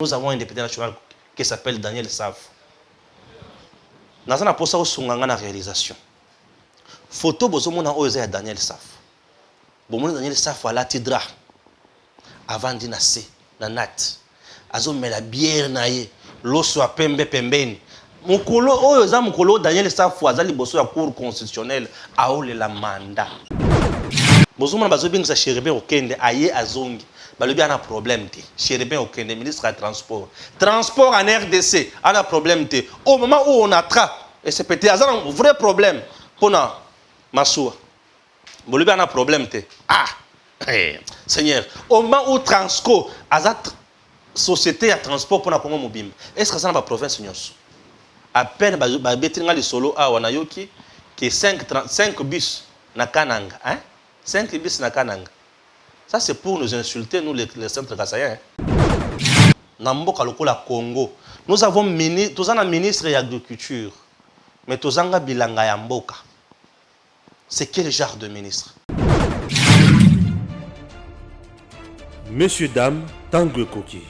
Nous avons un député national qui s'appelle Daniel Saf. Nous avons une réalisation. Photo bozomona oyo ya Daniel Saf. Bomona Daniel Saf ala tidra avant dinase na nat. Azo mela bière na ye, loso a pembe pembeni. Mukolo oyo za mukolo Daniel Saf azali boso ya cour constitutionnelle aole la mandat. Bozomona bazobingisa Chérubin Okende aye azongi. Balobi a un problème. Chérubin Okende, ministre du Transport. Transport en RDC, a un problème. Au moment où on attrape, et c'est peut-être un vrai problème pour nous, Massoua. Balobi a un problème. Ah, Seigneur, au moment où Transco, a une société de transport pour nous mobile, est-ce que ça n'a pas province? À peine, les solo à Wanayoki, qui 5 bus na Kananga. 5 bus na Kananga. Ça, c'est pour nous insulter, nous, les centres kassaïens. Namboka lokola Congo. Nous avons un ministre de l'agriculture. Mais tous en bilanga yamboka. C'est quel genre de ministre? Messieurs, dames, Tanguy Koki.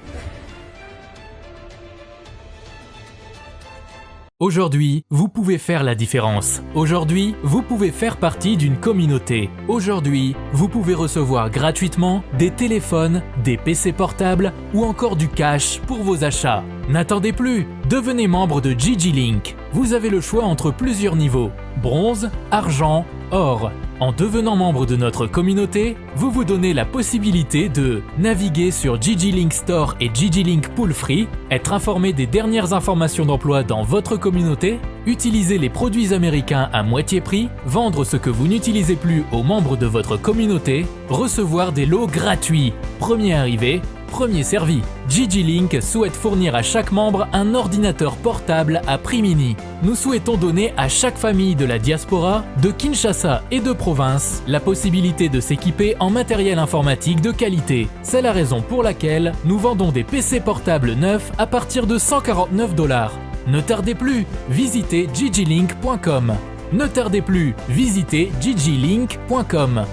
Aujourd'hui, vous pouvez faire la différence. Aujourd'hui, vous pouvez faire partie d'une communauté. Aujourd'hui, vous pouvez recevoir gratuitement des téléphones, des PC portables ou encore du cash pour vos achats. N'attendez plus, devenez membre de GG Link. Vous avez le choix entre plusieurs niveaux, bronze, argent, or. En devenant membre de notre communauté, vous vous donnez la possibilité de naviguer sur GG Link Store et GG Link Pool Free, être informé des dernières informations d'emploi dans votre communauté, utiliser les produits américains à moitié prix, vendre ce que vous n'utilisez plus aux membres de votre communauté, recevoir des lots gratuits. Premier arrivé, premier servi. GG Link souhaite fournir à chaque membre un ordinateur portable à prix mini. Nous souhaitons donner à chaque famille de la diaspora, de Kinshasa et de province, la possibilité de s'équiper en matériel informatique de qualité. C'est la raison pour laquelle nous vendons des PC portables neufs à partir de $149. Ne tardez plus, visitez gglink.com. Ne tardez plus, visitez gglink.com.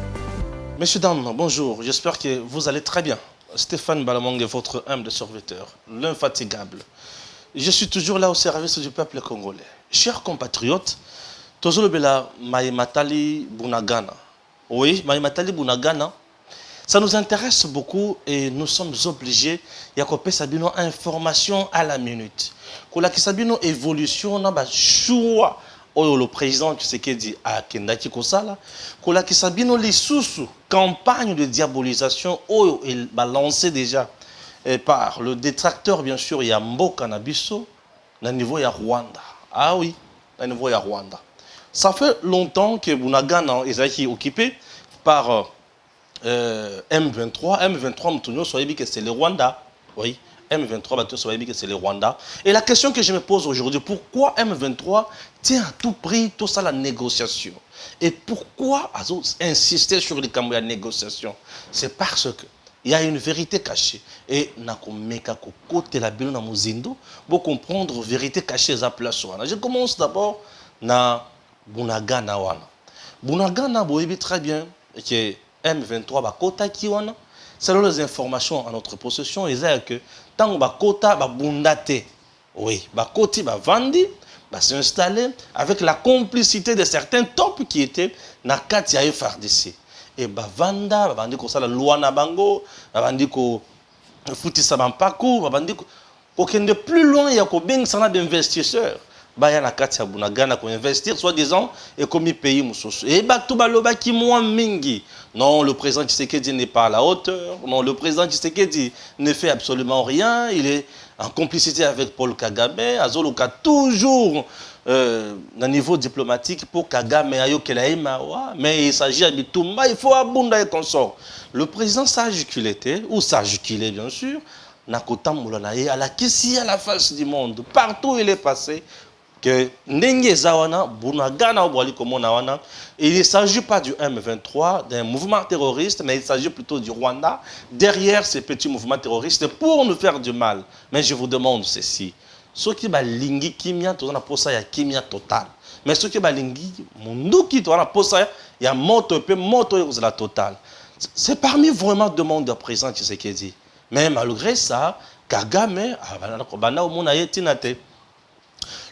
Messieurs, dames, bonjour. J'espère que vous allez très bien. Stéphane Balamong est votre humble serviteur, l'infatigable. Je suis toujours là au service du peuple congolais. Chers compatriotes, Tozolobela Maïmatali Bunagana. Oui, Maïmatali Bunagana, ça nous intéresse beaucoup et nous sommes obligés de Sabino information à la minute. Kola Sabino évolution na ba choix le président Tshisekedi a Kendaki Kosala, Kola Sabino les sous campagne de diabolisation il va lancer déjà par le détracteur bien sûr il y a Mboka Nabiso na niveau ya Rwanda. Ah oui, na niveau ya Rwanda. Ça fait longtemps que Bunagana est occupé par M23. M23 Moutounio soit dit que c'est le Rwanda. Oui. M23, c'est le Rwanda. Et la question que je me pose aujourd'hui, pourquoi M23 tient à tout prix tout ça la négociation? Et pourquoi insister sur les camps de négociation? C'est parce que il y a une vérité cachée. Et nakomeka côté la bilo na muzindo pour comprendre la vérité cachée à place. Je commence d'abord na Bunagana wana. Bunagana boyebi très bien que M23 ba kota ki wana. Selon les informations à notre possession, ils disent que tant que Kota va bundate, oui, Koti va vendre, va s'installer avec la complicité de certains tops qui étaient dans Katia et FARDC. Et Vanda, va vendre ça la loi na bango, va vendre ko fouti ça bampaku, va vendre ko de plus loin il y a ko beng sana d'investisseurs. Baya na Katia Bunagana ko investir soi-disant et comme pays musoso. Et tout baloba ki moi mingi. Non, le président Tshisekedi n'est pas à la hauteur. Non, le président Tshisekedi ne fait absolument rien. Il est en complicité avec Paul Kagame. Azoluka toujours au niveau diplomatique pour Kagame ayo kelaïmawa. Mais il s'agit de Tumba, il faut abonder et consort. Le président sage qu'il était, ou sage qu'il est bien sûr, Nakota Moulanaye, à la Kissi à la face du monde. Partout où il est passé, que Ndenge Zawana, Bunagana ou Komona, il ne s'agit pas du M23, d'un mouvement terroriste, mais il s'agit plutôt du Rwanda, derrière ces petits mouvements terroristes pour nous faire du mal. Mais je vous demande ceci. Ceux qui ont lingi kimia, tout ça, pour ça, il y a kimia total. Mais ceux qui ont lingi, munduki, tout ça, pour ça, il y a moto, la totale. C'est parmi vraiment demande de présent, tu sais qu'il dit. Mais malgré ça, Kagame,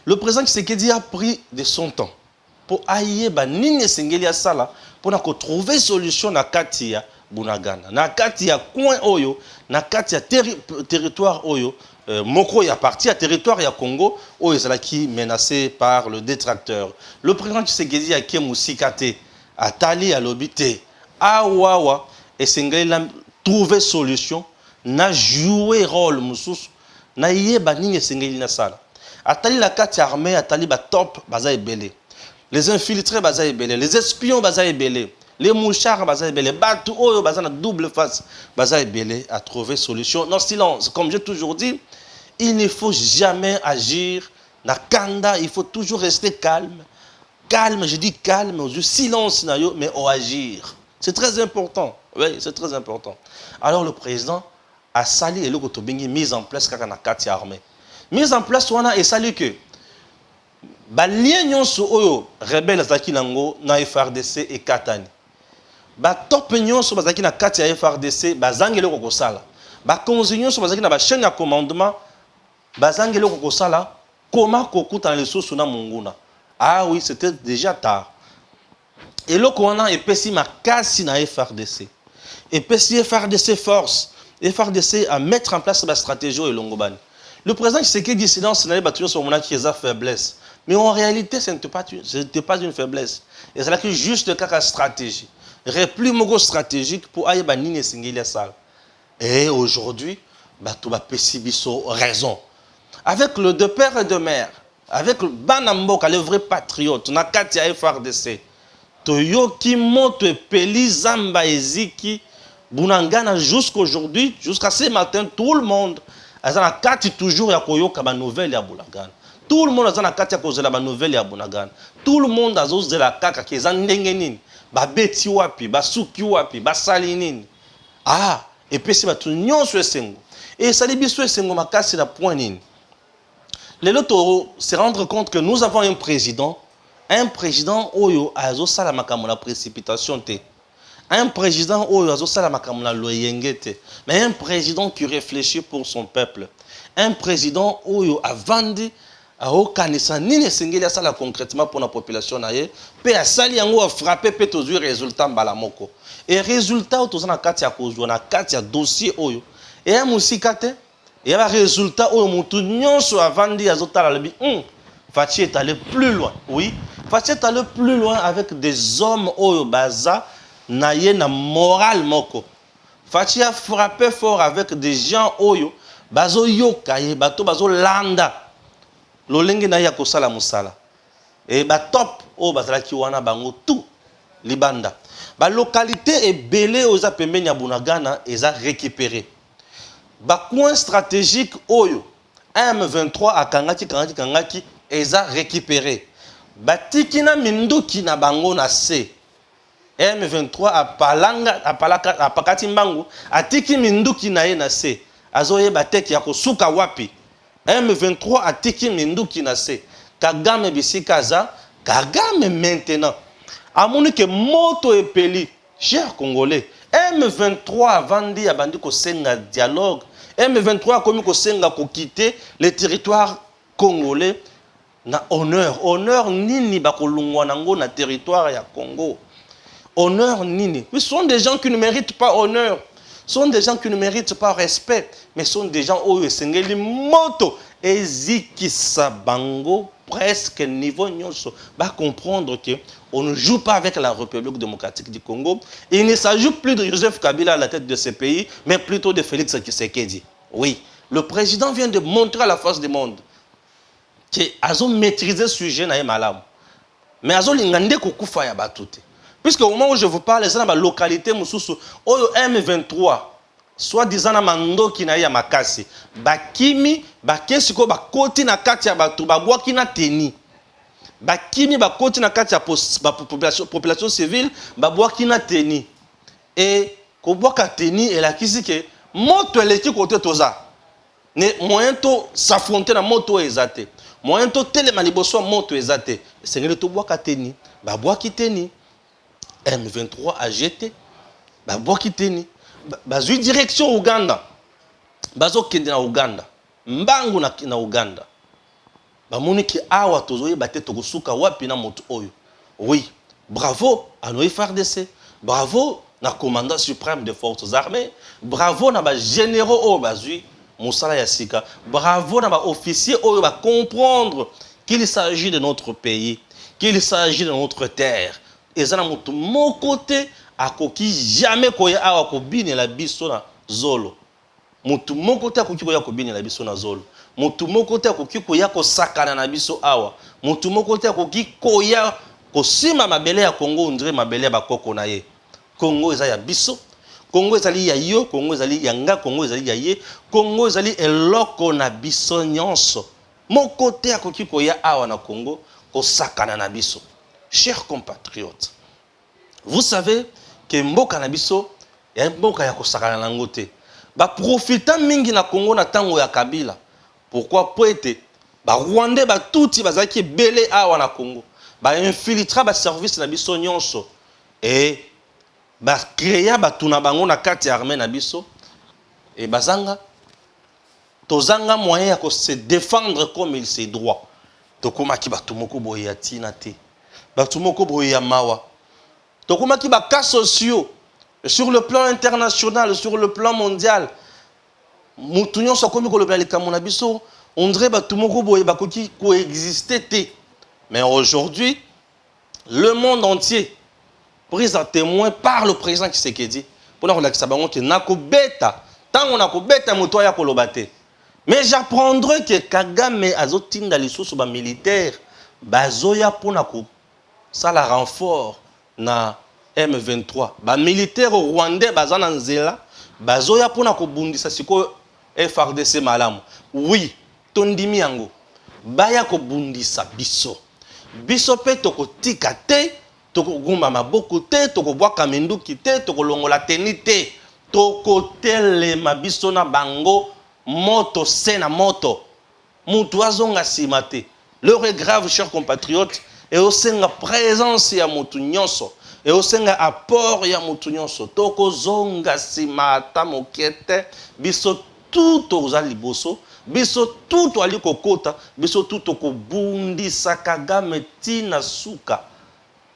le président Tshisekedi a pris de son temps pour aïe nini singeli sala pour trouver solution na katia Bunagana, na katia coin oyo, na katia territoire oyo. Moko ya parti à territoire ya Congo où est qui menacé par le détracteur. Le président Tshisekedi a qui musikate atali à l'obité awawa et singeli la trouver solution na jouer rôle mususu na yeba ninge singeli na sala atali la carte armée atali ba top baza ebele les infiltrés baza ebele les espions baza ebele les mouchards baza ebele batu oyo baza na double face baza ebele à trouver solution non silence comme j'ai toujours dit il ne faut jamais agir na kanda il faut toujours rester calme calme je dis calme au silence na yo mais au agir c'est très important oui c'est très important alors le président a sali et le kotobingi mise en place kaka na kati armée mise en place wana et sali que ba lien nyonso oyo rebelle zaki nango na FRDC et katani ba top nyonso bazaki na kati ya FRDC bazangele ko kosala ba konzi nyonso bazaki na ba chaîne ya commandement bazangele ko kosala comment kokuta les sources na munguna ah oui c'était déjà tard et le wana epesi makasi na FRDC epesi FRDC force FRDC à mettre en place la stratégie et l'ongobani. Le président Tshisekedi dit silence n'a pas toujours sur mon qui est faiblesse. Mais en réalité, ce n'était pas une faiblesse. Et c'est là que juste le cas de stratégie. Repli mogo stratégique pour aille banine singulier sale. Et aujourd'hui, tout va pessibiso raison. Avec le de père et de mère, avec le Banamboka, le vrai patriote, on a Katia FRDC. Toyoki moto peli zamba eziki. Bunagana jusqu'aujourd'hui, jusqu'à ce matin, tout le monde a kati toujours ya koyoka ba nouvelle ya Bunagana. Tout le monde a kati ya kozela ba nouvelle ya Bunagana. Tout le monde a zozela kaka ki ndenge nini. Ba beti wapi, ba suki wapi, ba sali nini. Ah, et puis c'est tout nyonso esengo. Et ça li biso esengo makasi na point nini. Les loto se rendre compte que nous avons un président oyo azo sala makambo la précipitation te. Un président mais un président qui réfléchit pour son peuple. Un président qui a vendu concrètement pour la population. Puis a sali yango a frappé peut toujours résultat balamoko. Et résultat autour na kati ya kozwa na kati ya dossier oyo. Et un musikate et y a résultat oyo mutu nyonso a vendu azotala lebi. Fachi est allé plus loin. Oui, Fachi est allé plus loin avec des hommes oyo baza naye na moral moko. Fachi a frappé fort avec des gens oyo bazo yoka ye bato bazo landa lolenge na ya kosala musala et ba top o bazala ki wana bango tout libanda ba localité ebele oza pembeni ya Bunagana eza récupéré ba coin stratégique oyo M23 akangaki eza récupéré ba tikina minduki na bango na C M23 apakati mbangu atiki minduki na ye na se azoye bateki ya kosuka wapi M23 atiki minduki na se Kagame bisikaza Kagame maintenant amoni ke moto epeli cher congolais M23 avandi abandi ko senga dialogue M23 komi ko senga ko quitter le territoire congolais na honneur nini bakolungwa nango na territoire ya Congo. Honneur nini. Mais ce sont des gens qui ne méritent pas honneur. Ce sont des gens qui ne méritent pas respect. Mais ce sont des gens où sengeli moto ezikisa bango presque niveau nyonso va comprendre que on ne joue pas avec la République démocratique du Congo. Et il ne s'agit plus de Joseph Kabila à la tête de ce pays, mais plutôt de Félix Tshisekedi. Oui, le président vient de montrer à la face du monde qu'ils ont maîtrisé ce sujet na malam. Mais ils ont l'ingandé kokufa ya batute. Puisque au moment où je vous parle, c'est dans la localité Moussousou, Oyo M23, soit-disant na mandoki na ya makasi, bakimi, bakesiko bakoti na kati ya batu, babwaki na teni. Bakimi bakoti na kati ya population civile, babwaki na teni. Et kobwaka teni et la kisike, moto eleki kote toza. Ne moyen to s'affronter na moto ezate. Moyen to telema liboso moto ezate. Sengeli to bwaka teni, babwaki teni. M23 a jeté. Bah, Bokiteni. Bah, direction Ouganda. bazo kende na Uganda mbangu na Uganda bamoni ki awa tozoye bate tokosuka wapi na moto oyo. Oui, bravo à nos FARDC, bravo na commandant suprême des forces armées, bravo na ba généraux oyo bazui Moussala Yassika, bravo na ba officiers oyo ba comprendre qu'il s'agit de notre pays, qu'il s'agit de notre terre. Et ça na moto mon côté akoki jamais koya awa ko bine la biso na zolo. Moto mon côté akoki koya ko bine la biso na zolo. Moto mon côté akoki koya ko sakana na biso awa. Moto mon côté akoki koya ko sima mabele ya Congo ondire mabele ba koko na ye. Congo eza ya biso. Congo ezali ya yo, Congo ezali ya nga, Congo ezali ya ye. Congo ezali eloko na biso nyonso. Mon côté akoki koya awa na Congo ko sakana na biso. Chers compatriotes, vous savez que mboka na biso ya mboka ya ko sakana na ngote. Ba profita mingi na Congo na tango ya Kabila. Pourquoi poete ba Rwandais ba touti bazaki belé awa na Congo. Ba infiltra ba service na biso nyonso et ba créer ba tuna bango na kati armée na biso et bazanga tozanga moyen ya ko se défendre comme il se doit. Tokoma ki batu moko boye ya tina te. Batu moko boye ya mawa. Tokoma ki ba cas sociaux sur le plan international, sur le plan mondial. Mutunyo so komi ko le plan na biso, on dirait batu moko boye ba koki coexister te. Mais aujourd'hui, le monde entier pris à témoin par le président Tshisekedi pour nous relaxer bango que nako beta tant on nako beta moto ya kolobate. Mais j'apprendrai que Kagame azotinda lisusu ba militaire bazoya pona ko sala renfort na M23 ba militaire rwandais bazana nzela bazoya pona ko bundisa siko FARDC malamu. Oui, tondimi yango baya ko bundisa biso. Biso pe toko tika te, toko gumba maboko te, toko bwaka menduki te, toko longola teni te, toko tele mabiso na bango moto sena moto. Mutu azonga simate. L'heure est grave, chers compatriotes, et au senga présence ya mutu nyonso, et au senga apport ya mutu nyonso. Toko zonga simata mokete, biso tout oza liboso. Biso tout ali kokota, biso tout okobundisa Kagame tina suka.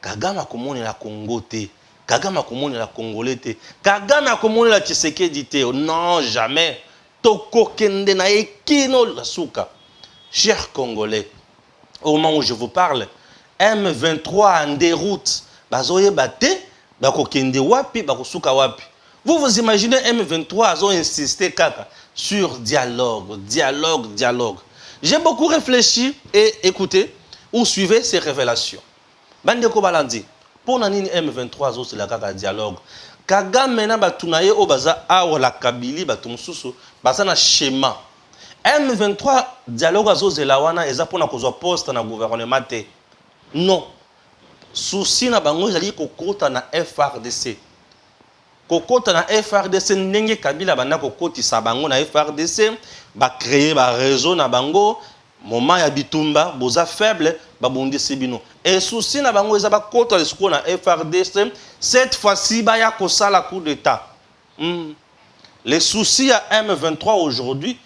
Kagame akomoni la Congo te, Kagame akomoni la Congolais te, Kagame akomoni la Tshisekedi te. Non, jamais. Toko kende na ekino la suka. Chers Congolais, au moment où je vous parle, M23 en déroute. Bazoye bate, bako kende wapi, bako suka wapi. Vous imaginez M23 azo insisté kaka sur dialogue. J'ai beaucoup réfléchi et écoutez ou suivez ces révélations. Bandeko balandi, pour nanini M23 azo c'est la kaka dialogue. Kagame na batunaye o baza awa la Kabili batumsusu baza na schéma. M23 dialogue azo zelawana eza pona kozwa poste na gouvernement te. Non. Souci na bango ezali kokota na FARDC. Kokota na FARDC ndenge Kabila banda kokoti sa bango na FARDC ba créer ba réseau na bango moment ya bitumba boza faible ba bondisi bino et souci na bango eza ba kota lesiko na FARDC cette fois-ci ba ya kosala coup d'état. Les soucis à M23 aujourd'hui,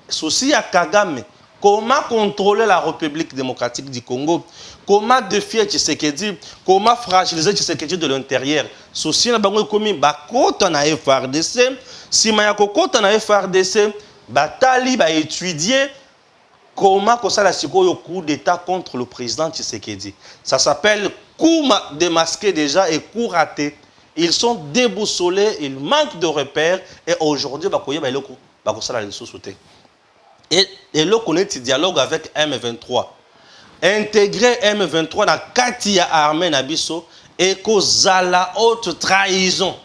souci à Kagame, comment contrôler la République démocratique du Congo? Comment défier Tshisekedi? Comment fragiliser Tshisekedi de l'intérieur? Souci na bango komi bakota na FARDC, si mayako kota na FARDC, batali ba étudier comment kosala sikoyo coup d'état contre le président Tshisekedi. Ça s'appelle coup démasqué déjà et coup raté. Ils sont déboussolés, ils manquent de repères et aujourd'hui bakoye ba eloko bakosala les sous-souté. Et le connaît dialogue avec M23. Intégrer M23 dans Katia armée Nabiso et kozala haute trahison.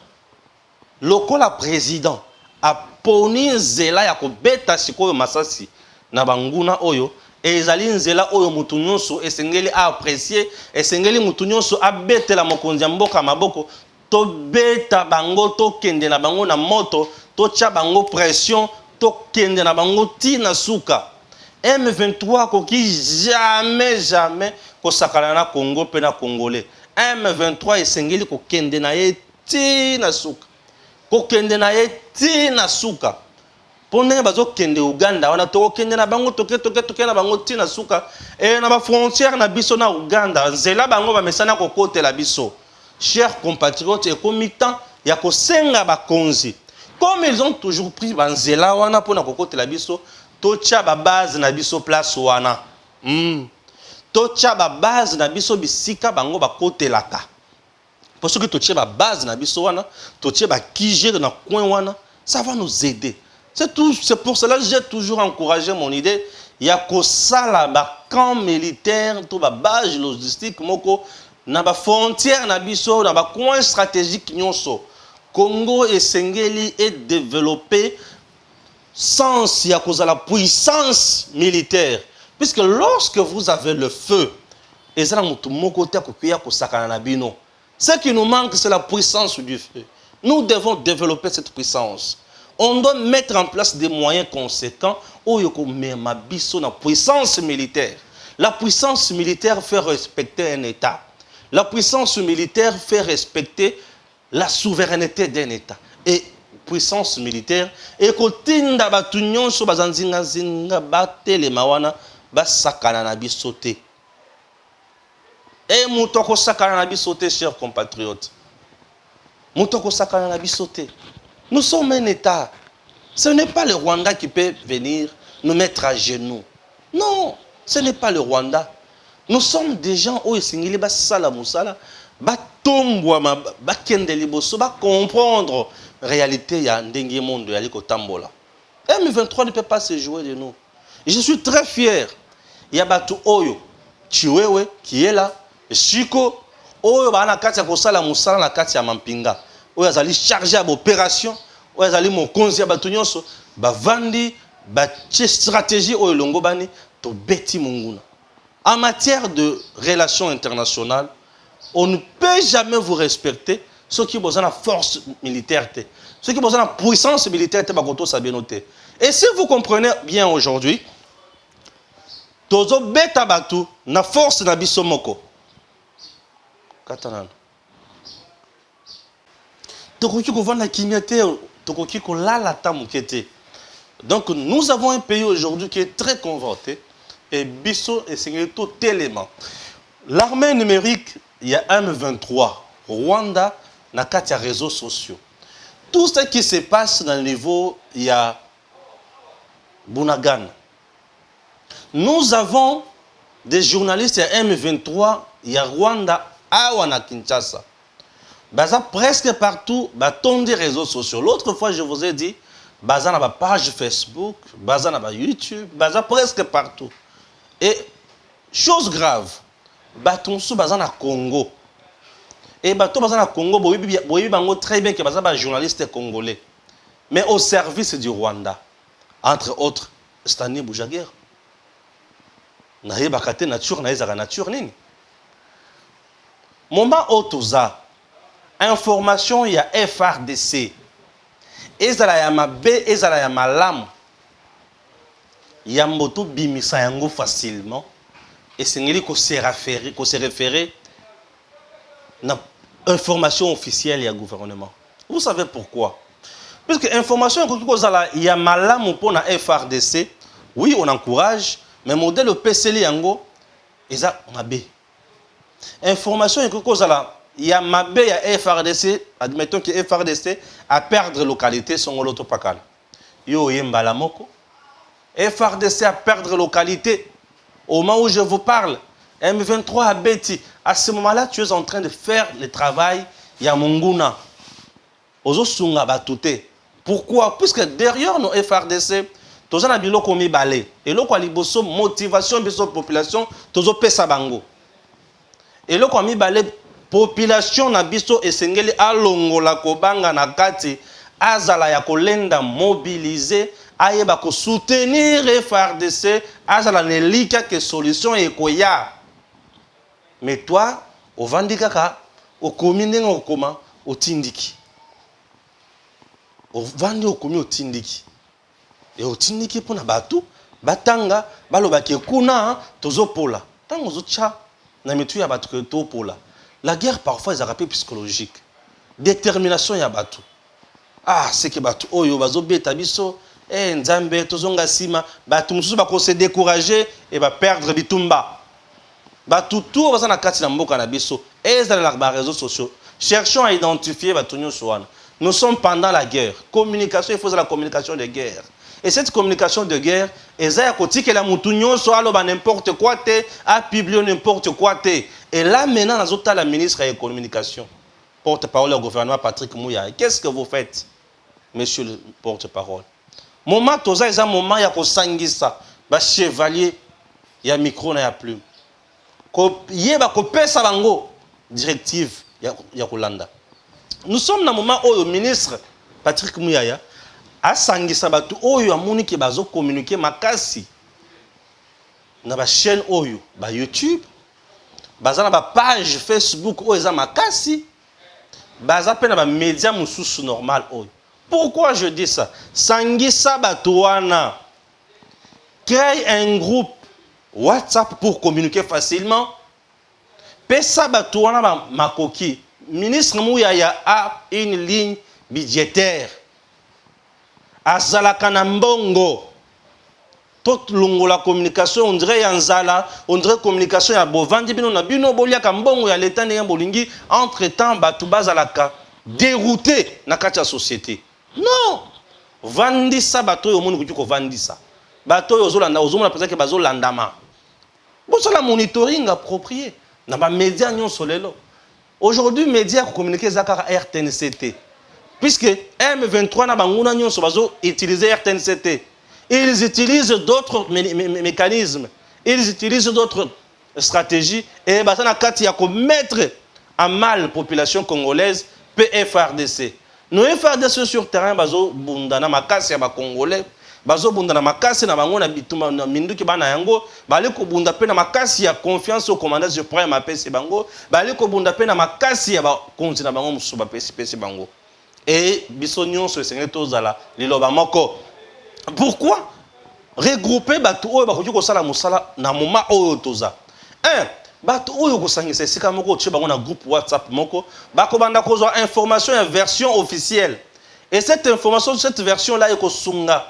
Lokola président a poni nzela ya kobeta sikoyo masasi na banguna oyo et ezali nzela oyo mutu nyonso esengeli a apprécier esengeli mutu nyonso abetela mokonzi mboka maboko to beta bango to kende na bango na moto to tia bango pression to kende na bango tina suka. M23 koki jamais kosakana na Congo pe na Congolais. M23 esengeli ko kende na ye tina suka. Ko kende na ye tina suka. Pone bazo kende Uganda, wana toko kende na bango toke na bango tina suka et na ba frontière na biso na Uganda, nzela bango ba mesana ko kote la biso. Chers compatriotes, et comme temps ya ko senga ba konzi. Comme ils ont toujours pris banzela wana pona ko kote la biso, tocha ba base na biso place wana. Tocha ba base na biso bisika bango ba kote laka. Parce que tocha ba base na biso wana, tocha ba kigere na coin wana, ça va nous aider. C'est pour cela que j'ai toujours encouragé mon idée. Il y a que ça là, camp militaire, tout ba base logistique, moko, na ba frontière na biso, na ba coin stratégique nyonso. Congo et Sengeli est développé sans y a cause de la puissance militaire. Puisque lorsque vous avez le feu, et ça ce qui nous manque, c'est la puissance du feu. Nous devons développer cette puissance. On doit mettre en place des moyens conséquents où il y a une puissance militaire. La puissance militaire fait respecter un État. La puissance militaire fait respecter la souveraineté d'un État. Et puissance militaire, et kotinda batunyon so bazanzinga zinga batele mawana basakana na bisote. Et moutoko sakana na bisote, chers compatriotes. Moutoko sakana na bisote. Nous sommes un État. Ce n'est pas le Rwanda qui peut venir nous mettre à genoux. Non, ce n'est pas le Rwanda. Nous sommes des gens où ils singili basala musala, batombwa bakende liboso, ba comprendre réalité ya ndenge monde ya liko tambola. M23 ne peut pas se jouer de nous. Et je suis très fier. Il y a batu oyo Chiwewe qui est là, Chiko oyo ba na kati ya kosala musala na kati ya mampinga. Oyo azali chargé à l'opération, oyo azali mokonzi ya batu nyonso, ba vandi ba stratégie oyo longo bani to beti munguna. En matière de relations internationales, on ne peut jamais vous respecter ceux qui ont besoin de la force militaire, ceux qui ont besoin de la puissance militaire, et si vous comprenez bien aujourd'hui, tozo beta batu na force na biso moko. Katanan. Tokoki ko vanda kimete, tokoki ko lala tamukete. Donc nous avons un pays aujourd'hui qui est très convoité. Et biso et c'est tout élément. L'armée numérique, il y a M23, Rwanda, na kati ya réseaux sociaux. Tout ce qui se passe dans le niveau, il y a Bunagan. Nous avons des journalistes, il y a M23, il y a Rwanda, Awana Kinshasa. Baza presque partout, baton des réseaux sociaux. L'autre fois, je vous ai dit, baza na ba page Facebook, baza na ba YouTube, baza presque partout. Et chose grave, baton sous baza na Congo. Et baton baza na Congo, boyebi bango très bien que baza ba journaliste congolais. Mais au service du Rwanda. Entre autres, Stanley Boujaguer. Naye bakate nature, naye zara nature nini. Moment otoza, information il y a FRDC. Ezala ya mabe, ezala ya malamu. Yamboto bimisa yango facilement. Et c'est ngeli ko se référer na information officielle ya gouvernement. Vous savez pourquoi? Parce que information il y a malamu pour la FRDC. Oui, on encourage, mais modèle PCL yango eza mabe. Information il y a mabe ya FRDC, admettons que FRDC a perdre localité son ngoloto pakala. Yo yembala moko. FRDC a perdre localité. Au moment où je vous parle, M23 à Beti. À ce moment-là, tu es en train de faire le travail Yamunguna. Ozosunga batute. Pourquoi? Puisque derrière nos FRDC, tous en bilo komi balé. Et là, liboso motivation de la population, tous pesa bango. Et là, komi balé population na biso esengeli alongola kobanga na kati azala ya kolenda mobiliser. Ayeba ko soutenir FRDC, azala nelika que solution et koya. Mais toi, au vandikaka, au komine au koma, au tindiki. Au vandi au komi au tindiki. Et au tindiki pour na batu, batanga, baloba ke kuna, tozo pola. Tango zo tcha, na metu ya batu to pola. La guerre parfois est un rappel psychologique. Détermination ya batu. Ah, c'est que batu oyo bazo beta biso. Eh, Nzambe, tozonga sima, bato mususu bako se décourager et ba perdre bitumba. Bato tout baza na kati na mboka na biso, ezala na ba réseaux sociaux. Cherchons à identifier bato nyonso wana. Nous sommes pendant la guerre. Communication, il faut la communication de guerre. Et cette communication de guerre, ezaya kotikela mutu nyonso aloba n'importe quoi te, a publié n'importe quoi te. Et là maintenant nazota la ministre de la communication, porte-parole au gouvernement Patrick Mouya. Qu'est-ce que vous faites, monsieur le porte-parole? Moment toza eza moment ya kosangisa ba chevalier ya micro na ya plume. Ko yeba ko pesa bango directive ya kolanda. Nous sommes dans un moment où le ministre Patrick Mouya a sangisa batu oyo amoni ke bazo communiquer makasi na ba chaîne oyo ba YouTube, baza na ba page Facebook oyo eza makasi, baza pe na ba média mususu normal oyo. Pourquoi je dis ça? Sangisa Batouana. Crée un groupe WhatsApp pour communiquer facilement. Pesa Batouana Makoki. Ministre Mouyaya a une ligne budgétaire. Azala Kanambongo. Toute la communication, on dirait Yanzala, on dirait communication ya Bovandi, on a bino bolia Kambongo ya l'état n'ayant bolingi. Entre-temps, Batouba Zalaka dérouté na katia société. Non, vandisa bato yo moni kutuko vandisa bato yo zolanda ozomona pesa ke bazo landama boso la monitoring approprié na ba média nyonso lelo. Aujourd'hui média ko communiquer zakara RTNCT puisque M23 na banguna nyonso bazo utiliser RTNCT, ils utilisent d'autres mécanismes, ils utilisent d'autres stratégies et batana kati ya ko mettre en mal population congolaise PFRDC. Nous FRDC sur terrain bazo bundana makasi ya ba Congolais, bazo bundana makasi na bango na bituma na minduki bana yango, bali ko bunda pe na makasi ya confiance au commandant suprême APC bango, bali ko bunda pe na makasi ya ba konzi na bango musuba PCPC bango. Et biso nyonso esengeli tozala liloba moko. Pourquoi regrouper bato oyo bakoki kosala musala na moment oyo toza? Bato oyo kosangisa esika moko tche bango na groupe WhatsApp moko bako banda kozwa information en version officielle, et cette information, cette version là ekosunga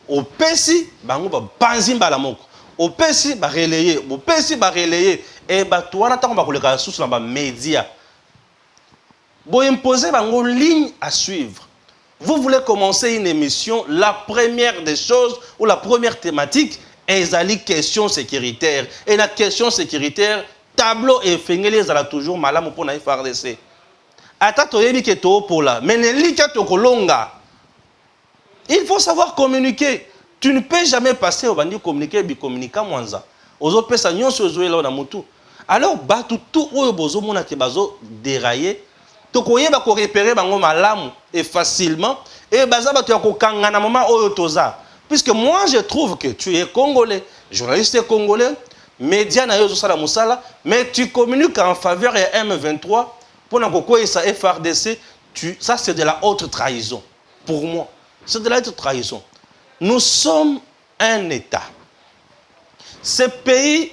opesi bango ba panzi mbala moko opesi ba relayer opesi ba relayer et bato wana tango bakoleka susu na ba média bo imposer bango ligne à suivre. Vous voulez commencer une émission, la première des choses ou la première thématique est la question sécuritaire. Et la question sécuritaire, tableau et fengele zala toujours malamu pour na FRDC. Ata toyebi ke to pour là, mais ne lika to kolonga. Il faut savoir communiquer. Tu ne peux jamais passer au bandi communiquer bi communica mwanza. Ozo pesa nyonso zoela na mutu. Alors batu tout oyo bozo mona ke bazo dérailler. Tokoyeba ko repérer bango malamu et facilement et baza batu ya kokanga na moment oyo toza. Puisque moi, je trouve que tu es congolais, journaliste congolais, média na yozo sala musala, mais tu communiques en faveur de M23 pour n'avoir sa FRDC, ça c'est de la haute trahison. Pour moi, c'est de la haute trahison. Nous sommes un État. Ce pays,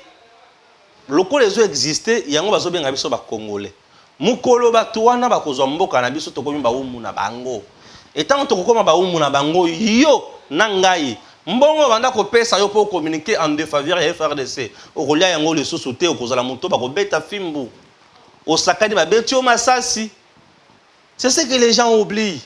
locaux les ont existé, il y a un bazo bien abisso ba congolais. Mukolo batuana ba kozomboka na biso tokomi ba umu na bango. Et tant que tu ba umu na bango yo nangai mbongo banda ko pesa yo pour communiquer en défaveur de FRDC okolia yango le sosote okozala moto ba ko beta fimbu osakadi ba betio masasi. C'est ce que les gens oublient.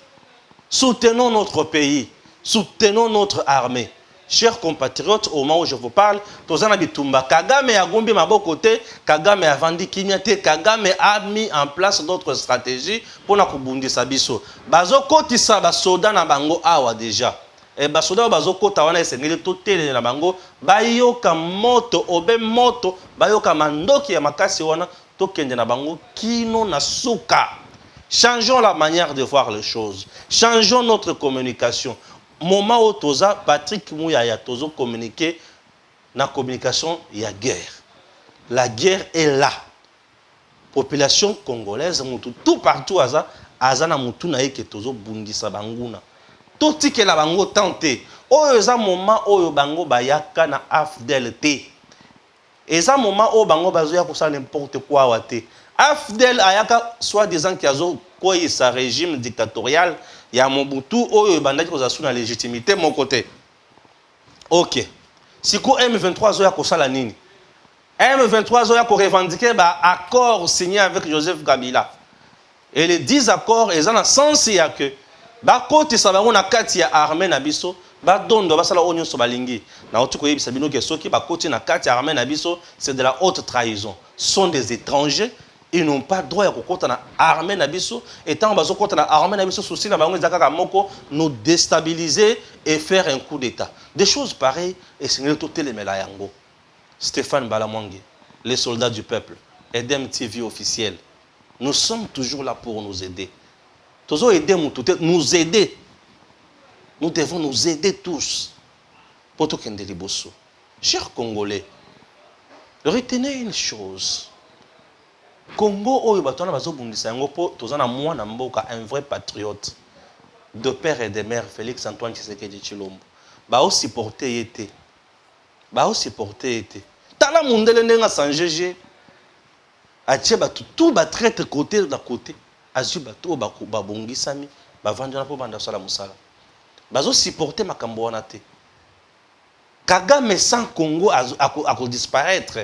Soutenons notre pays, soutenons notre armée. Chers compatriotes, au moment où je vous parle, tozana bitumba Kagame a gombi maboko te, Kagame a vendu kinyate, Kagame a mis en place d'autres stratégies pour na kubundisa biso. Bazo kotisa ba soda na bango awa déjà. Et basoda bazoko tawana esengeli to tele na bango bayoka moto obe moto bayoka mandoki ya makasi wana to kende na bango kino na suka. Changeons la manière de voir les choses. Changeons notre communication. Moment où toza Patrick Mouya tozo communiquer na communication ya guerre. La guerre est là. Population congolaise mutu tout partout azana mutu na yeke tozo bundisa banguna. Toti ke la bango tante. Oyo eza moment oyo bango bayaka na AFDEL te. Eza moment oyo bango bazoya kosala n'importe quoi wate. AFDEL ayaka soi-disant qu'il y a sa régime dictatorial Il y a Mobutu, oyo bandaki kozasu na légitimité mon côté. Ok. Si ko M23 zoya kosala nini? M23 zoya ko revendiquer ba accord signé avec Joseph Kabila. Et les 10 accords, ils ont le sens que ba koti sabango na kati ya armée na biso, ba dondo ba sala onyo so balingi. Na otu ko yebisa bino ke soki ba koti na kati ya armée na biso, c'est de la haute trahison. Ce sont des étrangers. Ils n'ont pas droit à côté na armée na biso et tant bazo côté na armée na biso souci na bango zakaka moko nous déstabiliser et faire un coup d'état. Des choses pareilles et c'est tout les yango. Stéphane Balamwange, les soldats du peuple, Edem TV officiel. Nous sommes toujours là pour nous aider. Toujours aider nous aider. Nous devons nous aider tous. Pour tout kende liboso. Chers Congolais, retenez une chose. Congo oyo batona bazobundisa yango po tozana mwana mboka un vrai patriote de père et de mère Félix Antoine Tshisekedi Tshilombo ba o supporter été tala mundele ndenga sanjeje atie batu tout ba traite côté na côté azu batu ba bongisami ba vandana po banda sala musala bazo supporter makambo wana te Kagame sans Congo a disparaître.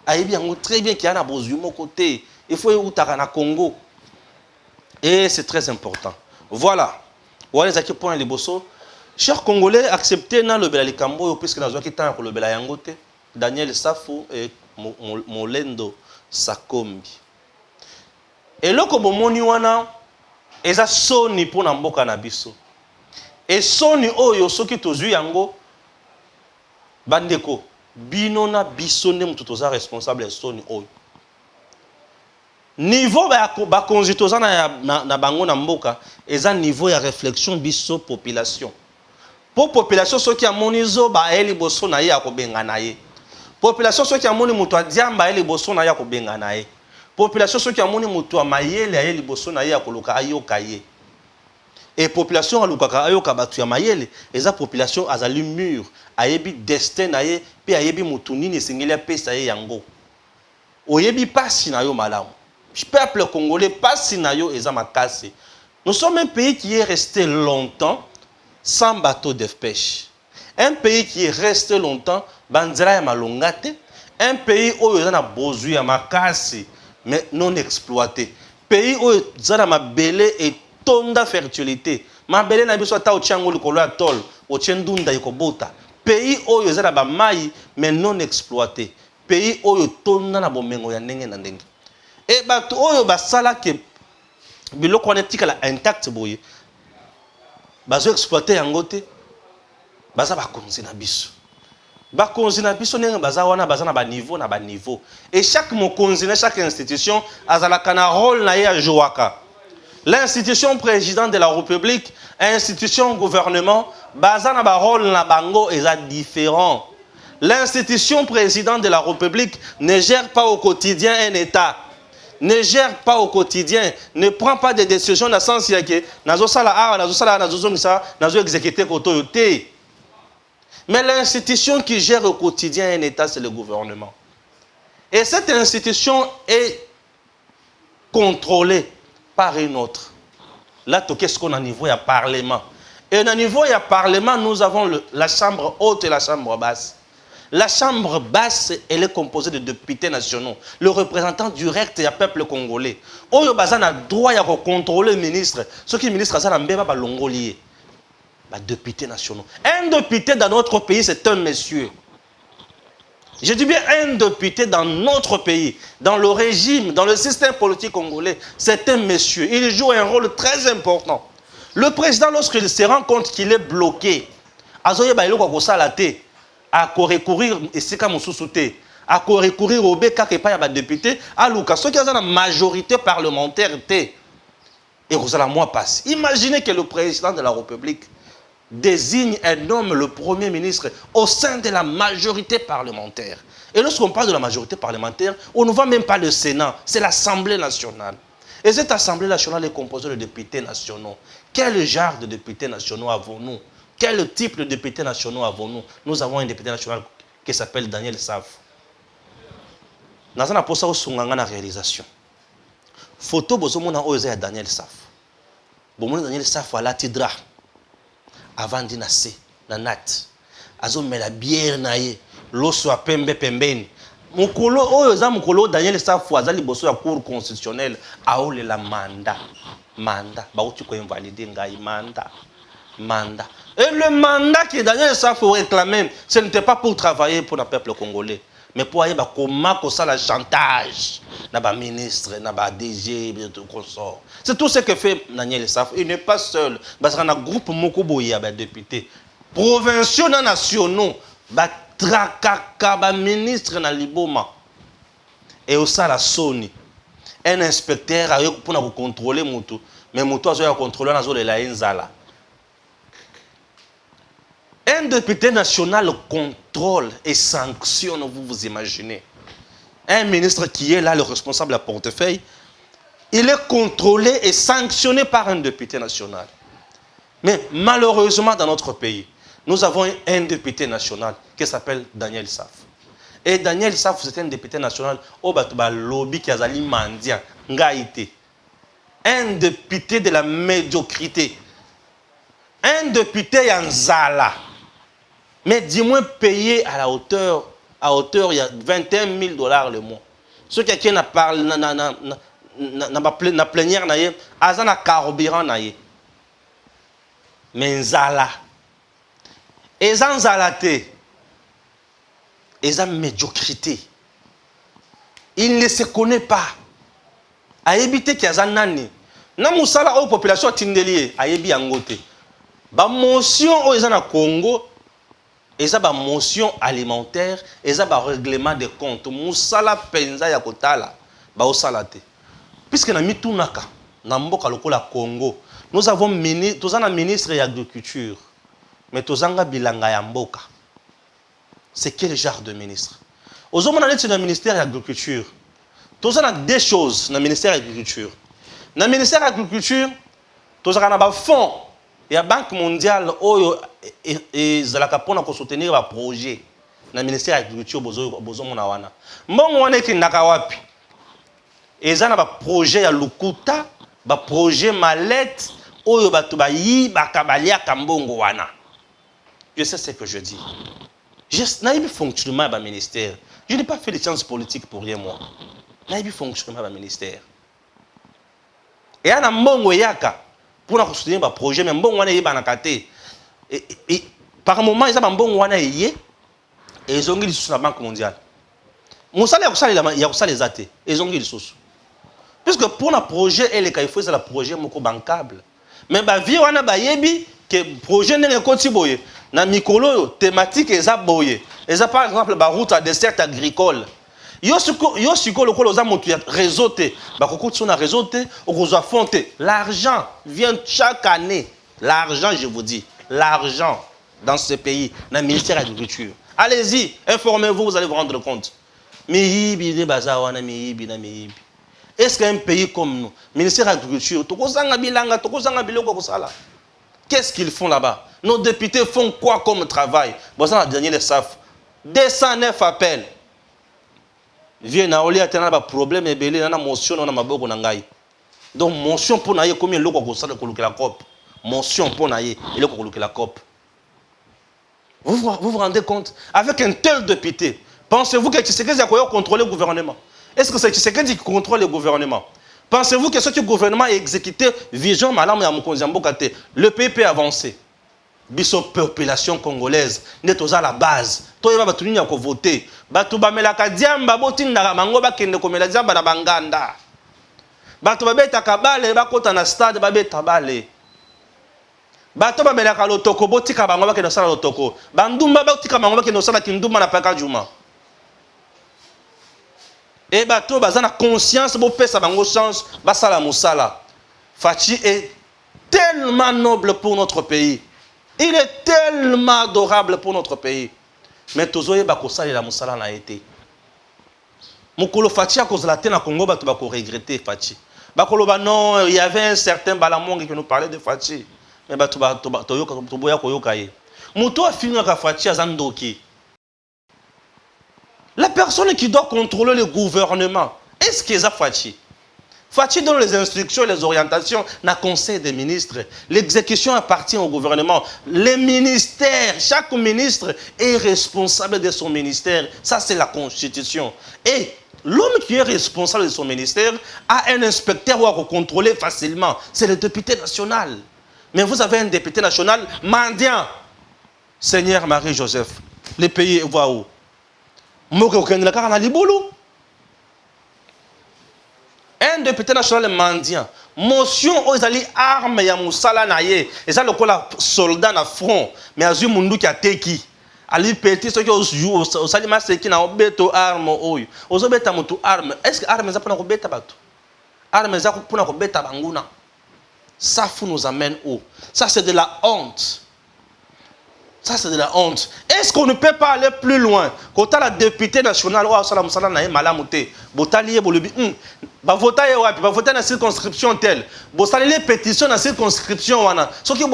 Aïbi yango très bien qu'il y a un besoin de côté. Il faut que na Congo. Et c'est très important. Voilà. Voilà les points les bosso. Chers Congolais, acceptez na le belali kambo puisque nous avons quitté le belali yangote. Daniel Safou et Molendo Sakombi. Et là comme moni wana eza soni pour na mboka na biso. Et soni oyo soki tozui yango bandeko bino na biso ne mutu toza responsable soni oyo niveau ba konzitoza na bango na mboka eza niveau ya réflexion biso population pour population soki amoni zo ba eli boso na ye ya kobenga na ye population soki amoni mutu adiamba eli boso na ye ya kobenga na ye population soki amoni mutu amayele ya eli boso na ye ya koluka ayoka ye et population alukaka ayoka batu ya mayele eza population azali mur ayebi destin na ye pe ayebi mutu nini esengeli apesa ye yango oyebi pasi na yo malamu peuple congolais pasi na yo eza makasi. Nous sommes un pays qui est resté longtemps sans bateau de pêche, un pays qui est resté longtemps banzela ya malongate, un pays où il y a besoin ya makasi mais non exploité, pays où il y a mabele et tonda fertilité mabele na biso ta ochango likolo ya tol ochendunda yikobota pays oyo ezala ba mai mais non exploité pays oyo tonda na bomengo ya ndenge na ndenge et bato oyo basala ke biloko wana tikala intact boye bazo exploiter yango te baza bakonzi na biso ndenge baza wana baza na ba niveau et chaque mokonzi na chaque institution azalaka na rôle na ye ya jouaka. L'institution président de la République, institution gouvernement, bazana barol na bango est différent. L'institution président de la République ne gère pas au quotidien un État, ne gère pas au quotidien, ne prend pas de décisions dans le sens que nazo sala nazo exécuter koto yote. Mais l'institution qui gère au quotidien un État, c'est le gouvernement. Et cette institution est contrôlée par une autre. Là, qu'est-ce qu'on a au niveau du Parlement? Et au niveau du Parlement, nous avons la chambre haute et la chambre basse. La chambre basse, elle est composée de députés nationaux, le représentant direct du peuple congolais. Oyo bazana a droit de contrôler le ministre. Ce qui est ministre, ça n'a pas l'ongolier. Députés nationaux. Un député dans notre pays, c'est un monsieur. Je dis bien un député dans notre pays, dans le régime, dans le système politique congolais, c'est un monsieur. Il joue un rôle très important. Le président, lorsqu'il se rend compte qu'il est bloqué, à recourir au BK qui pas député, à Lucas, ceux qui ont la majorité parlementaire, et vous allez moi passer. Imaginez que le président de la République désigne un homme, le premier ministre, au sein de la majorité parlementaire. Et lorsqu'on parle de la majorité parlementaire, on ne voit même pas le Sénat, c'est l'Assemblée nationale. Et cette Assemblée nationale est composée de députés nationaux. Quel genre de députés nationaux avons-nous? Quel type de députés nationaux avons-nous? Nous avons un député national qui s'appelle Daniel Safou. Nous avons une réalisation. Photo bozomona oyo ya Daniel Safou. Bon, Daniel Safo a la tidra. Avant d'y nasser, na nat. Azo me la bière naye. L'osso a pembe pembeni. Mukolo, oh, za mukolo, Daniel Safo, azali bosso ya cour constitutionnelle. Aole la mandat. Mandat. Bah, où tu peux invalider ngai mandat. Mandat. Et le mandat que Daniel Safo réclamait, ce n'était pas pour travailler pour le peuple congolais. Mais pour aller comment ça la chantage, na ministre, na DG, tout consort. C'est tout ce que fait Daniel Safo. Il n'est pas seul. Parce qu'il y a un groupe Mokoboya, députés, provinciaux, nationaux, trakaka, ministre na Liboma. Et aussi la Sony. Un inspecteur pour contrôler Moutou. Mais Moutou a contrôlé la Inzala. Un député national contrôle et sanctionne, vous vous imaginez. Un ministre qui est là, le responsable de la portefeuille, il est contrôlé et sanctionné par un député national. Mais malheureusement, dans notre pays, nous avons un député national qui s'appelle Daniel Safo. Et Daniel Safo, c'est un député national au lobby qui a zali mandia, ngaïté. Un député de la médiocrité. Un député en Zala. Mais dis-moi payé à hauteur, il y a $21 000 le mois. Ceux qui n'a parlé, na plénière, aza na carburant naye. Mais nzala. Eza nzalate. Eza médiocrité. Il ne se connaît pas. A éviter qu'il y a nani. Na musala au population tindelier a yebi angote. Ba motion au eza na Congo. Et ça, c'est motion alimentaire, et ça, c'est règlement de comptes. Moussala penza ya kotala, ba osalate. Puisque na mitunaka, na mboka lokola Congo, nous avons un ministre de l'agriculture, mais tozanga bilanga ya mboka. C'est quel genre de ministre? Aux hommes, on a le ministère de l'agriculture. Tozana deux choses dans le ministère de l'agriculture. Dans le ministère de l'agriculture, tozana ba fonds. Et la Banque mondiale, et Zalaka pour soutenir un projet dans le ministère de l'Agriculture, Bozo Monawana. Mon wane ki nakawapi. Et ça, un projet à Lukuta, un projet Malette, Oyo Batubayi, Bakabalia Kambongo Wana. Je sais ce que je dis. Je n'ai pas fonctionnement dans le ministère. Je n'ai pas fait de sciences politiques pour rien, moi. Je n'ai pas fonctionnement dans le ministère. Et il y a un bon yaka. Pour soutenir un projet, mais bon, on est banakate. Et par moment, ils ont un bon on est et ils ont dit sur la Banque mondiale. Mon salaire, il y a ça les athées. Ils ont dit sous. Puisque pour un projet, il faut c'est le projet moko bancable. Mais bah vie on a bah yebi que projet n'est pas boye. Na mikolo thématique eza boye. Eza par exemple la route à dessert agricole. Yo siko lokolo oza motu ya réseauté ba koko tsona réseauté okozo fonte l'argent vient chaque année l'argent je vous dis l'argent dans ce pays dans le ministère de l'agriculture allez-y informez-vous vous allez vous rendre compte miyibi de bazawana miyibi na miyibi est-ce qu'un pays comme nous ministère de l'agriculture tokozanga bilanga tokozanga biloko kosala qu'est-ce qu'ils font là-bas nos députés font quoi comme travail bon ça la dernière SAF 209 appels. Viens na oli atena ba problème ebele na motion na maboko na ngai. Donc motion pour naye combien loko ko sala ko la COP. Motion pour naye il ko la COP. Vous vous rendez compte avec un tel député, pensez-vous que Tshisekedi a contrôler le gouvernement? Est-ce que c'est Tshisekedi qui contrôle le gouvernement? Pensez-vous que ce gouvernement a exécuté vision madame ya Mokonzi Mboka te le pays peut avancer? Biso population congolaise n'est à la base. Toi va batuni ya ko voter. Batu ba melaka diamba botinda bango ba kende ko mela diamba na banganda. Batu ba beta kabale ba kota na stade ba beta bale. Batu ba melaka lotoko botika bango ba kende sala lotoko. Bandumba ba tika bango ba kende sala kindumba na paka juma. Et batu bazana conscience bo pesa bango chance ba sala musala. Fachi est tellement noble pour notre pays. Il est tellement adorable pour notre pays. Mais tozoye bakosali la musala na été. Mukolo Fachi a cause la tena Congo ba to regretter Fachi. Bakolo ba non, il y avait un certain Balamongi qui nous parlait de Fachi. Mais ba to yoka to boya ko yoka ye. Muto a fini ka Fachi azandoki. La personne qui doit contrôler le gouvernement, est-ce qu'ils a Fachi? Fatih donne les instructions, les orientations dans le Conseil des ministres. L'exécution appartient au gouvernement. Les ministères, chaque ministre est responsable de son ministère. Ça, c'est la Constitution. Et l'homme qui est responsable de son ministère a un inspecteur où à contrôler facilement. C'est le député national. Mais vous avez un député national mendiant. Seigneur Marie-Joseph, le pays va où? Un député national mendiant. Motion aux alliés armes ya musala naye. Et ça le cola soldat na front. Mais azu mundu qui a teki. Ali petit ceux qui au salima c'est qui na obeto arme oyo. Ozobeta mutu arme. Est-ce que arme za pona ko beta bato? Arme za pona ko beta banguna. Ça nous amène où? Ça c'est de la honte. Ça, c'est de la honte. Est-ce qu'on ne peut pas aller plus loin? Quand tu as la députée nationale, voter dans circonscription telle, les pétitions dans circonscription, ce qui est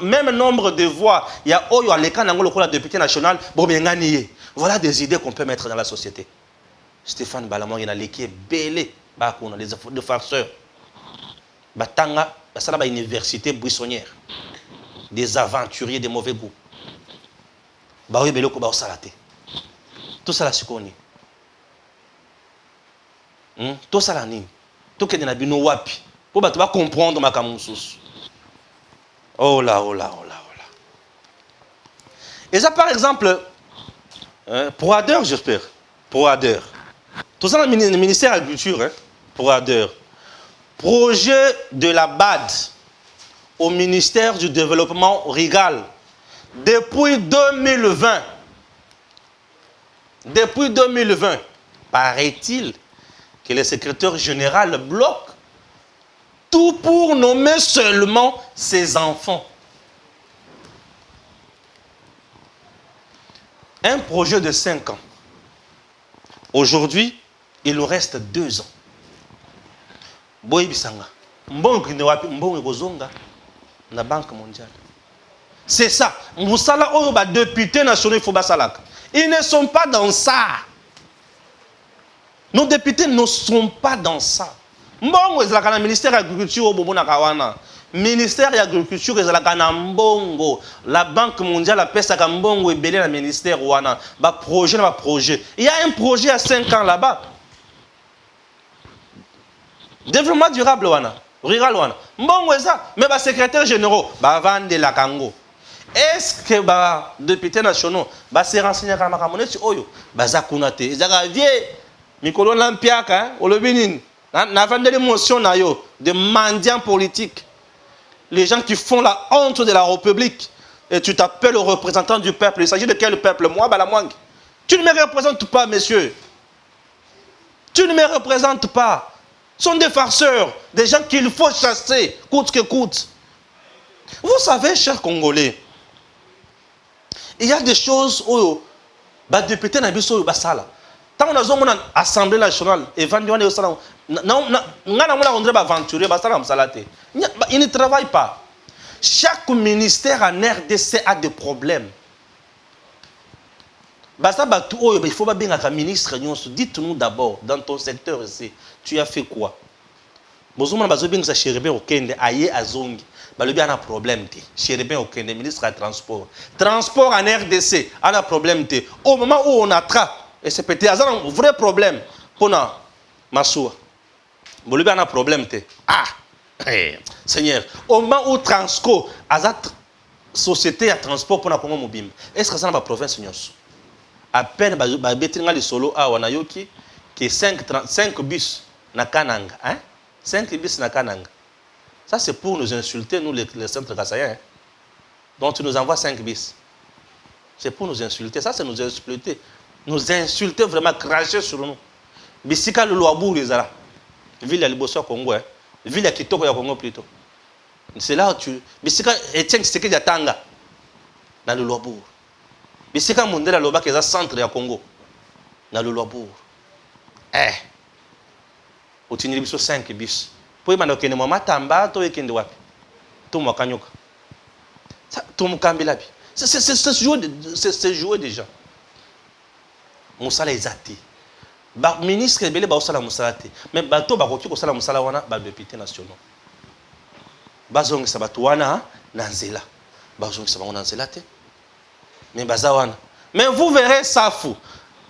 même nombre de voix, il y a la députée nationale, voilà des idées qu'on peut mettre dans la société. Stéphane Balamon, il y a l'équipe belé, les farceurs. Batanga, ça là, université buissonnière. Des aventuriers de mauvais goût. Tout ça là, c'est connu. Tout ça là, tout ce qui est dans wapi. Pour comprendre ma camouflage. Oh là, oh là, oh là, oh là. Et ça, par exemple, pour Ader, j'espère. Pour Ader. Tout ça, le ministère de l'Agriculture, pour Ader. Projet de la BAD. Au ministère du Développement rural depuis 2020. Depuis 2020, paraît-il que le secrétaire général bloque tout pour nommer seulement ses enfants. Un projet de 5 ans. Aujourd'hui, il nous reste 2 ans. Boy Bisanga. La Banque mondiale. C'est ça. Députés nationaux, ils ne sont pas dans ça. Nos députés ne sont pas dans ça. Le ministère de l'Agriculture, ministère de l'Agriculture, la Banque mondiale a fait ça mbongo et belé le ministère wana. Projet. Il y a un projet à 5 ans là-bas. Développement durable wana. Rural wana. Mais les secrétaires généraux, vendre la Congo. Est-ce que les députés nationaux se renseignent à Makamonesi Oyo? Bazakunate. Ils ont dit, Mikolo Lampiaka, Olobinin, n'a pas d'émotion de mendiants politiques. Les gens qui font la honte de la République. Et tu t'appelles le représentant du peuple. Il s'agit de quel peuple? Moi, Balamwang. Tu ne me représentes pas, monsieur. Tu ne me représentes pas. Ce sont des farceurs, des gens qu'il faut chasser, coûte que coûte. Vous savez, chers Congolais, il y a des choses où les députés n'ont pas de sala. Tant qu'on a une assemblée nationale, ils ne travaillent pas. Chaque ministère en RDC a des problèmes. Il faut bien un ministre. Dites-nous d'abord, dans ton secteur ici, tu as fait quoi? Si tu as un problème, ministre de transport. Transport en RDC, a un problème. Au moment où on attrape, et c'est peut-être un vrai problème pour Massoua. Si tu as un problème, ah, Seigneur, au moment où Transco, a une société de transport pour Congo Mobile, est-ce que ça n'a pas province? À peine, les solo à Wanayoki, qui est 5 bus na Kananga. 5 bus na Kananga. Ça, c'est pour nous insulter, nous, les centres kassaïens. Donc, tu nous envoies 5 bus. C'est pour nous insulter. Ça, c'est nous exploiter. Nous insulter, vraiment, cracher sur nous. Bisika le Loabou, les Ara. Ville à Liboso Congo. Ville à Kitoko, Congo plutôt. C'est là où tu. Bisika, Etienne, c'est que Yatanga. Dans le Loabou. Bisika Mondela Loba, qui est un centre de Congo. Dans le Loabou. Au Tinilibiso 5 bus. Pour que tu aies tamba, tu aies wapi. Tu m'as kanyoka. Tu m'as kambilabi. C'est jouer des gens. Moussa les athées. Ba ministre ebele ba osala musala te. Mais bato ba koki kosala musala wana ba députés nationaux. Bazongisa bato wana na nzela. Bazongisa bango na nzela te. Mais baza wana. Mais vous verrez Safou,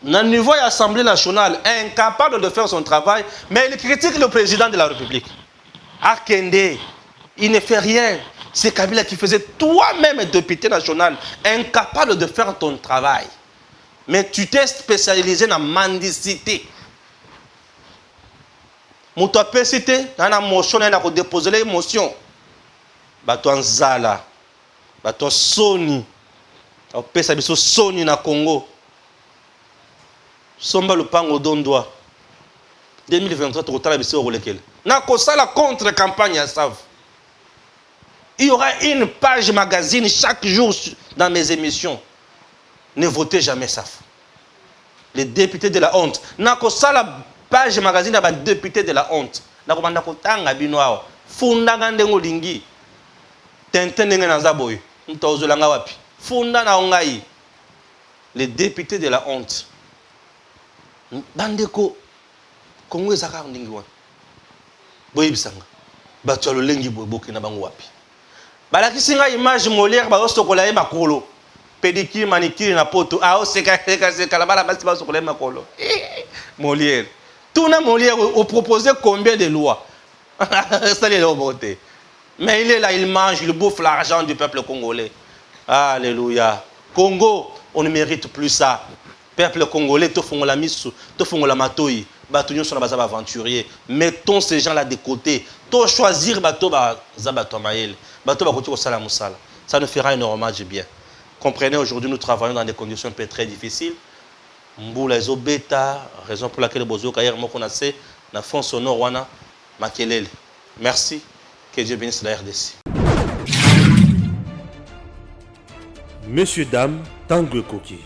au niveau de l'Assemblée nationale, incapable de faire son travail, mais il critique le président de la République. Akende, il ne fait rien. C'est Kabila qui faisait toi-même député national, incapable de faire ton travail. Mais tu t'es spécialisé dans la mendicité. Mouto apesité, dans la motion, il a déposé l'émotion. Bato Nzala, bato Sony, opesa biso Sony na Congo. Somba le pango dondoa. 2023, tu as biso rolekele. Na kosala contre-campagne à Sav. Il y aura une page magazine chaque jour dans mes émissions. Ne votez jamais Saf. Les députés de la honte. Na kosala page magazine à députés de la honte. Na komanda kotanga binoa. Funda ngandengo lingi. Tenten na zaboy. Ntozolanga wapi. Funda na ongai. Les députés de la honte. Bandeko Congo ezaka ndingi wana. Boyibisanga. Bato ya lolengi boyeboki na bango wapi. Balakisi nga image Molière ba osokola ye makolo. Pédicure manicure na poto. Ah oseka la bala basi ba osokola ye makolo. Molière. Tout na Molière au proposer combien de lois. Ça les voter. Mais il est là, il mange, il bouffe l'argent du peuple congolais. Alléluia. Congo, on ne mérite plus ça. Peuple congolais, to fongola misu, to fongola matoi, bato nyon sona baza aventurier. Mettons ces gens-là de côté. To choisir bato bato maël, bato bakoti ko sala musala. Ça nous fera énormément du bien. Comprenez, aujourd'hui nous travaillons dans des conditions un peu très difficiles. Mboula ezo beta, raison pour laquelle bozo kayer moko na se na fond sonore wana makelele. Merci. Que Dieu bénisse la RDC. Messieurs, dames, Tanguy Koki.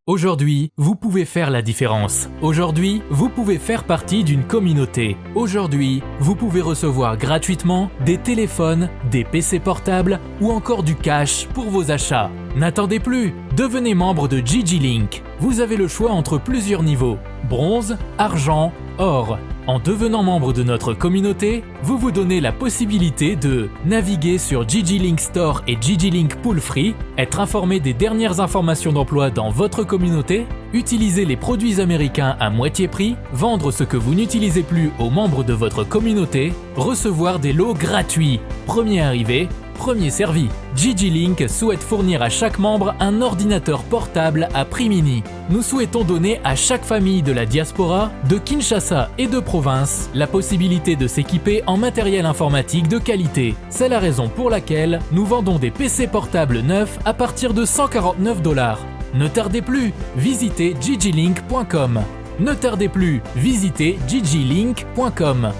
Aujourd'hui, vous pouvez faire la différence. Aujourd'hui, vous pouvez faire partie d'une communauté. Aujourd'hui, vous pouvez recevoir gratuitement des téléphones, des PC portables ou encore du cash pour vos achats. N'attendez plus, devenez membre de GG Link. Vous avez le choix entre plusieurs niveaux: bronze, argent, or. En devenant membre de notre communauté, vous vous donnez la possibilité de naviguer sur GG Link Store et GG Link Pool Free, être informé des dernières informations d'emploi dans votre communauté, utiliser les produits américains à moitié prix, vendre ce que vous n'utilisez plus aux membres de votre communauté, recevoir des lots gratuits. Premier arrivé, premier servi. GG Link souhaite fournir à chaque membre un ordinateur portable à prix mini. Nous souhaitons donner à chaque famille de la diaspora, de Kinshasa et de province, la possibilité de s'équiper en matériel informatique de qualité. C'est la raison pour laquelle nous vendons des PC portables neufs à partir de $149. Ne tardez plus, visitez gglink.com. Ne tardez plus, visitez gglink.com.